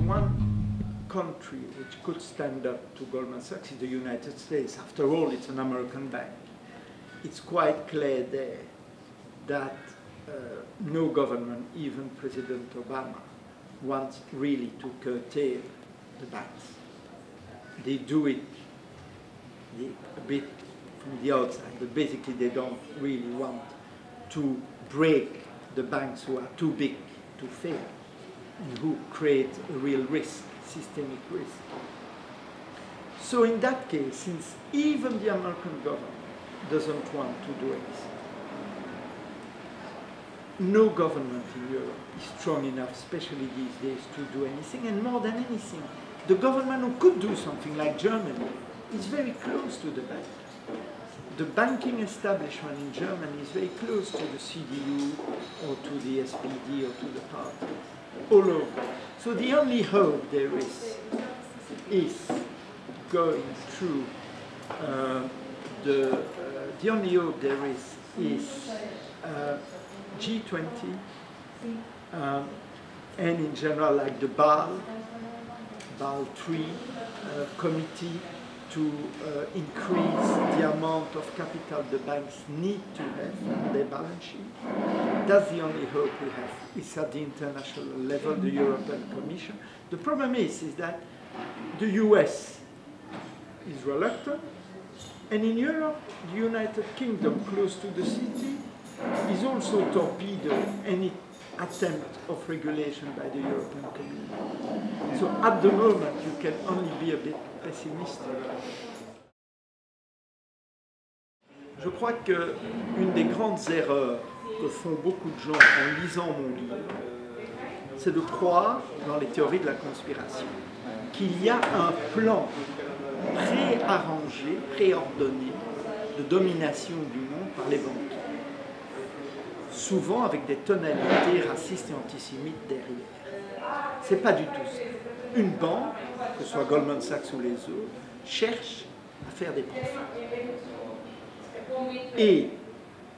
one country which could stand up to Goldman Sachs is the United States. After all, it's an American bank. It's quite clear there that no government, even President Obama, wants really to curtail the banks. They do it a bit from the outside, but basically they don't really want to break the banks who are too big to fail and who create a real risk, systemic risk. So in that case, since even the American government doesn't want to do anything, no government in Europe is strong enough, especially these days, to do anything, and more than anything, the government who could do something like Germany is very close to the bank. The banking establishment in Germany is very close to the CDU or to the SPD or to the party, all over. So the only hope there is going through the only hope there is G20 and in general like the Basel III committee to increase the amount of capital the banks need to have on their balance sheet. That's the only hope we have. It's at the international level, the European Commission. The problem is that the US is reluctant, and in Europe, the United Kingdom, close to the city, is also torpedoing any attempt of regulation by the European Community. So at the moment, you can only be a bit pessimistic. Je crois qu'une des grandes erreurs que font beaucoup de gens en lisant mon livre, c'est de croire dans les théories de la conspiration, qu'il y a un plan préarrangé, préordonné de domination du monde par les banquiers. Souvent avec des tonalités racistes et antisémites derrière. C'est pas du tout ça. Une banque, que ce soit Goldman Sachs ou les autres, cherche à faire des profits. Et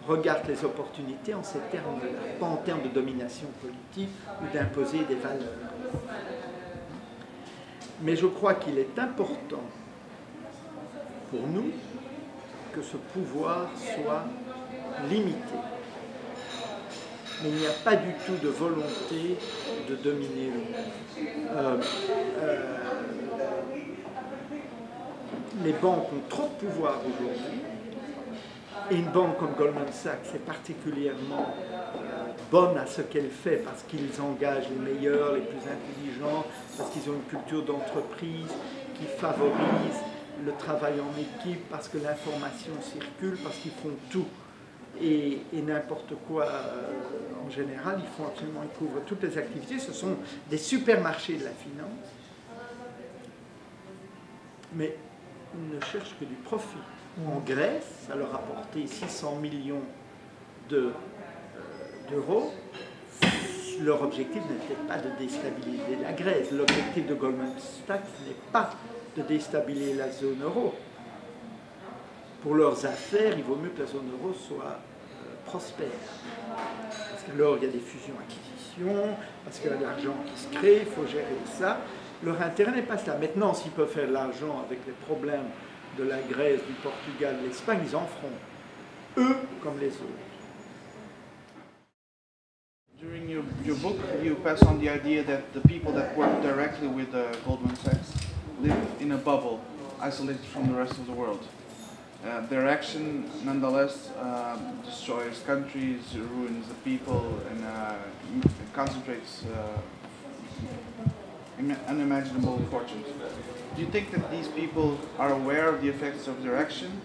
regarde les opportunités en ces termes-là, pas en termes de domination politique ou d'imposer des valeurs. Mais je crois qu'il est important pour nous que ce pouvoir soit limité. Mais il n'y a pas du tout de volonté de dominer le monde. Les banques ont trop de pouvoir aujourd'hui, et une banque comme Goldman Sachs est particulièrement bonne à ce qu'elle fait parce qu'ils engagent les meilleurs, les plus intelligents, parce qu'ils ont une culture d'entreprise qui favorise le travail en équipe, parce que l'information circule, parce qu'ils font tout. Et n'importe quoi en général, ils font absolument, ils couvrent toutes les activités, ce sont des supermarchés de la finance, mais ils ne cherchent que du profit. En Grèce, ça leur a apporté 600 millions d'euros. Leur objectif n'était pas de déstabiliser la Grèce, l'objectif de Goldman Sachs n'est pas de déstabiliser la zone euro. Pour leurs affaires, il vaut mieux que la zone euro soit prospère. Parce qu'alors, il y a des fusions-acquisitions, parce qu'il y a de l'argent qui se crée, il faut gérer ça. Leur intérêt n'est pas cela. Maintenant, s'ils peuvent faire de l'argent avec les problèmes de la Grèce, du Portugal, de l'Espagne, ils en feront. Eux comme les autres. During your book, you pass on the idea that the people that work directly with Goldman Sachs live in a bubble, isolated from the rest of the world. Their action, nonetheless, destroys countries, ruins the people, and concentrates unimaginable fortunes. Do you think that these people are aware of the effects of their action?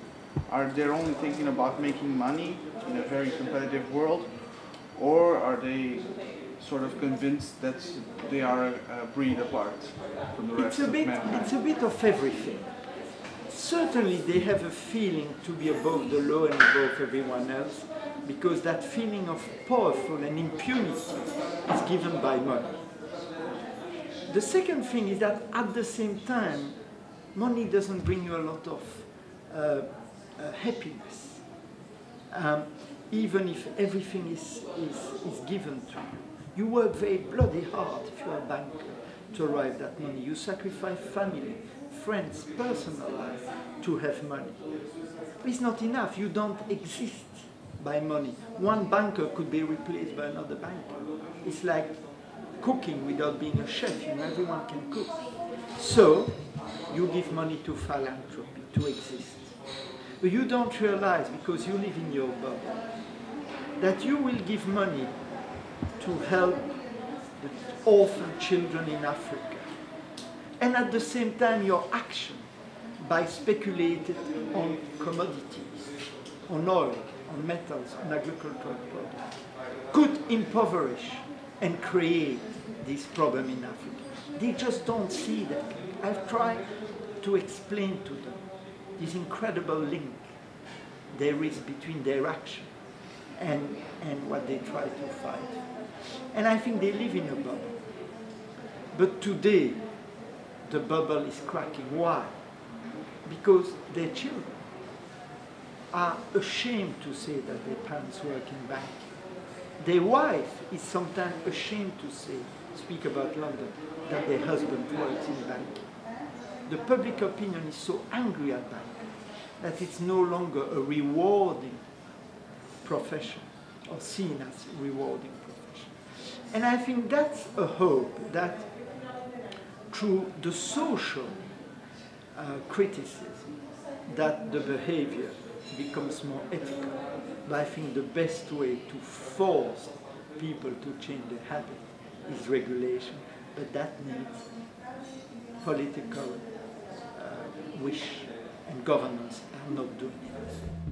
Are they only thinking about making money in a very competitive world? Or are they sort of convinced that they are a breed apart from the rest of mankind? It's a bit of everything. Certainly they have a feeling to be above the law and above everyone else, because that feeling of powerful and impunity is given by money. The second thing is that at the same time, money doesn't bring you a lot of happiness. Even if everything is given to you. You work very bloody hard if you're a banker. to arrive at that money. You sacrifice family, friends, personal life to have money. It's not enough. You don't exist by money. One banker could be replaced by another banker. It's like cooking without being a chef. You know, everyone can cook. So you give money to philanthropy to exist. But you don't realize, because you live in your bubble, that you will give money to help the orphan children in Africa. And at the same time, your action by speculating on commodities, on oil, on metals, on agricultural products, could impoverish and create this problem in Africa. They just don't see that. I've tried to explain to them this incredible link there is between their action and what they try to fight. And I think they live in a bubble. But today, the bubble is cracking. Why? Because their children are ashamed to say that their parents work in bank. Their wife is sometimes ashamed to say, speak about London, that their husband works in bank. The public opinion is so angry at bank that it's no longer a rewarding profession or seen as rewarding profession. And I think that's a hope that through the social criticism that the behavior becomes more ethical. But I think the best way to force people to change their habit is regulation, but that needs political wish, and governments are not doing it.